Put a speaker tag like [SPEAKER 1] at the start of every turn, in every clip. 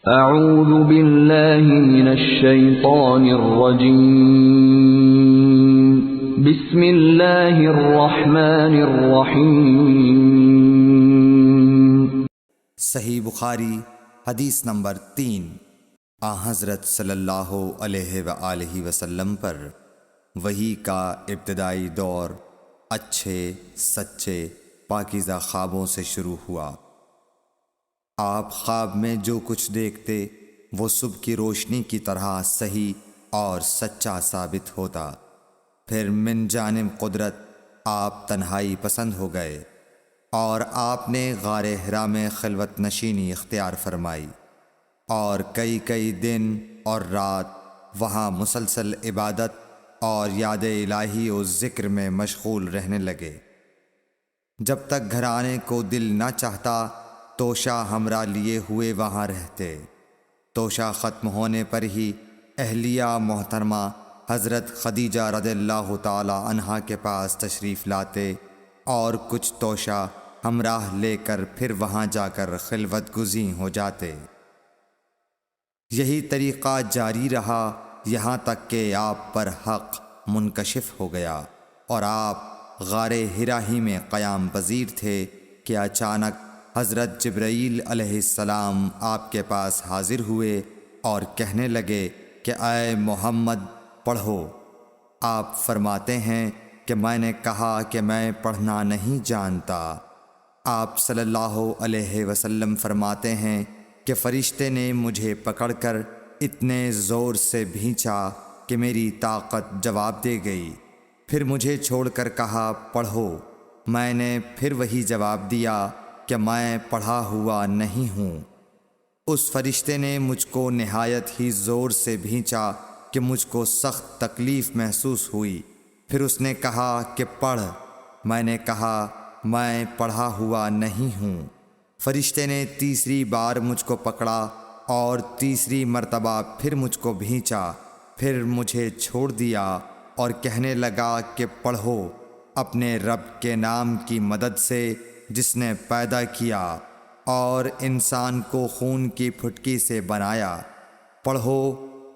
[SPEAKER 1] اعوذ باللہ من الشیطان الرجیم بسم اللہ الرحمن الرحیم۔
[SPEAKER 2] صحیح بخاری حدیث نمبر 3۔ حضرت صلی اللہ علیہ وآلہ وسلم پر وحی کا ابتدائی دور اچھے سچے پاکیزہ خوابوں سے شروع ہوا۔ آپ خواب میں جو کچھ دیکھتے وہ صبح کی روشنی کی طرح صحیح اور سچا ثابت ہوتا۔ پھر من جانب قدرت آپ تنہائی پسند ہو گئے اور آپ نے غار حرا میں خلوت نشینی اختیار فرمائی اور کئی دن اور رات وہاں مسلسل عبادت اور یاد الہی و ذکر میں مشغول رہنے لگے۔ جب تک گھر آنے کو دل نہ چاہتا توشہ ہمراہ لیے ہوئے وہاں رہتے۔ توشہ ختم ہونے پر ہی اہلیہ محترمہ حضرت خدیجہ رضی اللہ تعالی عنہا کے پاس تشریف لاتے اور کچھ توشہ ہمراہ لے کر پھر وہاں جا کر خلوت گزین ہو جاتے۔ یہی طریقہ جاری رہا یہاں تک کہ آپ پر حق منکشف ہو گیا اور آپ غار حرا ہی میں قیام پذیر تھے کہ اچانک حضرت جبرائیل علیہ السلام آپ کے پاس حاضر ہوئے اور کہنے لگے کہ اے محمد پڑھو۔ آپ فرماتے ہیں کہ میں نے کہا کہ میں پڑھنا نہیں جانتا۔ آپ صلی اللہ علیہ وسلم فرماتے ہیں کہ فرشتے نے مجھے پکڑ کر اتنے زور سے بھینچا کہ میری طاقت جواب دے گئی۔ پھر مجھے چھوڑ کر کہا پڑھو۔ میں نے پھر وہی جواب دیا کہ میں پڑھا ہوا نہیں ہوں۔ اس فرشتے نے مجھ کو نہایت ہی زور سے بھینچا کہ مجھ کو سخت تکلیف محسوس ہوئی۔ پھر اس نے کہا کہ پڑھ۔ میں نے کہا میں پڑھا ہوا نہیں ہوں۔ فرشتے نے تیسری بار مجھ کو پکڑا اور تیسری مرتبہ پھر مجھ کو بھینچا، پھر مجھے چھوڑ دیا اور کہنے لگا کہ پڑھو اپنے رب کے نام کی مدد سے جس نے پیدا کیا اور انسان کو خون کی پھٹکی سے بنایا۔ پڑھو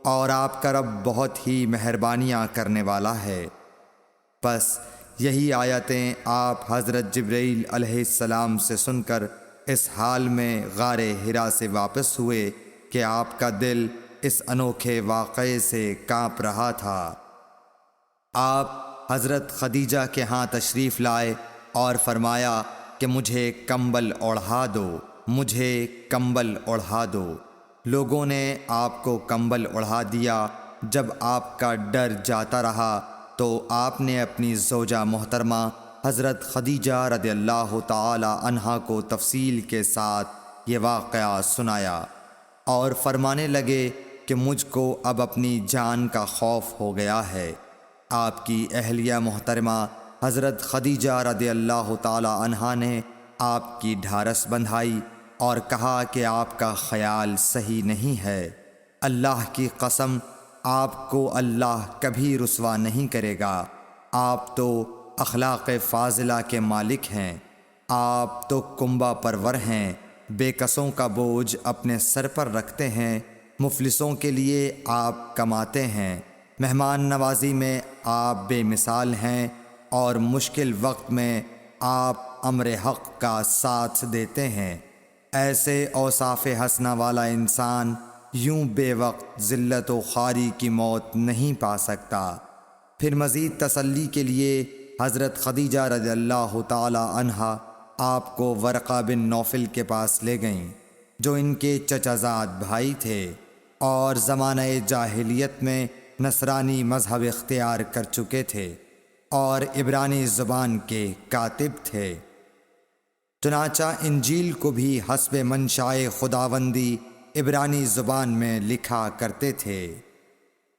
[SPEAKER 2] اور آپ کا رب بہت ہی مہربانیاں کرنے والا ہے۔ پس یہی آیتیں آپ حضرت جبرائیل علیہ السلام سے سن کر اس حال میں غار حرا سے واپس ہوئے کہ آپ کا دل اس انوکھے واقعے سے کانپ رہا تھا۔ آپ حضرت خدیجہ کے ہاں تشریف لائے اور فرمایا کہ مجھے کمبل اوڑھا دو، مجھے کمبل اوڑھا دو۔ لوگوں نے آپ کو کمبل اوڑھا دیا۔ جب آپ کا ڈر جاتا رہا تو آپ نے اپنی زوجہ محترمہ حضرت خدیجہ رضی اللہ تعالی عنہا کو تفصیل کے ساتھ یہ واقعہ سنایا اور فرمانے لگے کہ مجھ کو اب اپنی جان کا خوف ہو گیا ہے۔ آپ کی اہلیہ محترمہ حضرت خدیجہ رضی اللہ تعالی عنہا نے آپ کی ڈھارس بندھائی اور کہا کہ آپ کا خیال صحیح نہیں ہے۔ اللہ کی قسم آپ کو اللہ کبھی رسوا نہیں کرے گا۔ آپ تو اخلاق فاضلہ کے مالک ہیں، آپ تو کنبہ پرور ہیں، بے کسوں کا بوجھ اپنے سر پر رکھتے ہیں، مفلسوں کے لیے آپ کماتے ہیں، مہمان نوازی میں آپ بے مثال ہیں اور مشکل وقت میں آپ امر حق کا ساتھ دیتے ہیں۔ ایسے اوصاف حسنہ والا انسان یوں بے وقت ذلت و خواری کی موت نہیں پا سکتا۔ پھر مزید تسلی کے لیے حضرت خدیجہ رضی اللہ تعالی عنہا آپ کو ورقہ بن نوفل کے پاس لے گئیں جو ان کے چچا زاد بھائی تھے اور زمانہ جاہلیت میں نصرانی مذہب اختیار کر چکے تھے اور عبرانی زبان کے کاتب تھے۔ چنانچہ انجیل کو بھی حسب منشائے خداوندی عبرانی زبان میں لکھا کرتے تھے۔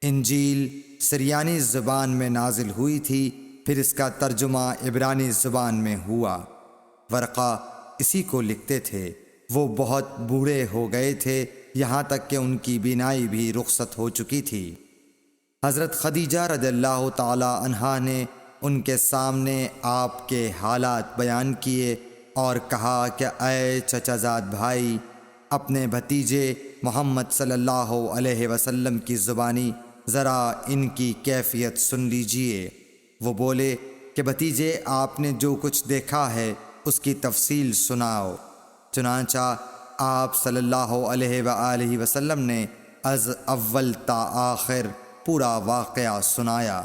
[SPEAKER 2] انجیل سریانی زبان میں نازل ہوئی تھی، پھر اس کا ترجمہ عبرانی زبان میں ہوا۔ ورقہ اسی کو لکھتے تھے۔ وہ بہت بوڑھے ہو گئے تھے، یہاں تک کہ ان کی بینائی بھی رخصت ہو چکی تھی۔ حضرت خدیجہ رضی اللہ تعالی عنہا نے ان کے سامنے آپ کے حالات بیان کیے اور کہا کہ اے چچا زاد بھائی، اپنے بھتیجے محمد صلی اللہ علیہ وسلم کی زبانی ذرا ان کی کیفیت سن لیجئے۔ وہ بولے کہ بھتیجے، آپ نے جو کچھ دیکھا ہے اس کی تفصیل سناؤ۔ چنانچہ آپ صلی اللہ علیہ وآلہ وسلم نے از اول تا آخر پورا واقعہ سنایا،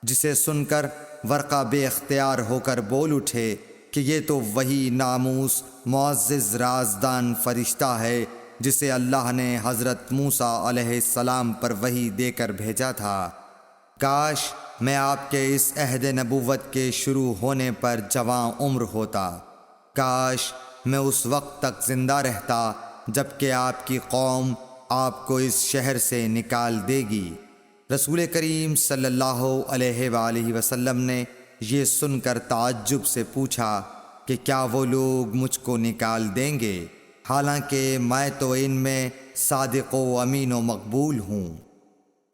[SPEAKER 2] جسے سن کر ورقہ بے اختیار ہو کر بول اٹھے کہ یہ تو وہی ناموس معزز رازدان فرشتہ ہے جسے اللہ نے حضرت موسیٰ علیہ السلام پر وحی دے کر بھیجا تھا۔ کاش میں آپ کے اس عہد نبوت کے شروع ہونے پر جواں عمر ہوتا، کاش میں اس وقت تک زندہ رہتا جب کہ آپ کی قوم آپ کو اس شہر سے نکال دے گی۔ رسول کریم صلی اللہ علیہ وآلہ وسلم نے یہ سن کر تعجب سے پوچھا کہ کیا وہ لوگ مجھ کو نکال دیں گے، حالانکہ میں تو ان میں صادق و امین و مقبول ہوں؟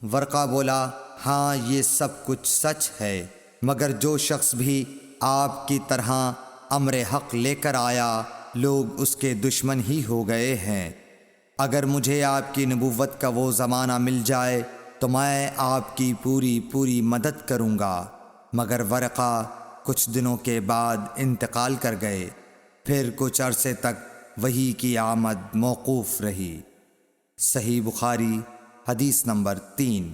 [SPEAKER 2] ورقہ بولا، ہاں یہ سب کچھ سچ ہے، مگر جو شخص بھی آپ کی طرح امر حق لے کر آیا لوگ اس کے دشمن ہی ہو گئے ہیں۔ اگر مجھے آپ کی نبوت کا وہ زمانہ مل جائے تو میں آپ کی پوری مدد کروں گا، مگر ورقہ کچھ دنوں کے بعد انتقال کر گئے، پھر کچھ عرصے تک وحی کی آمد موقوف رہی۔ صحیح بخاری حدیث نمبر 3۔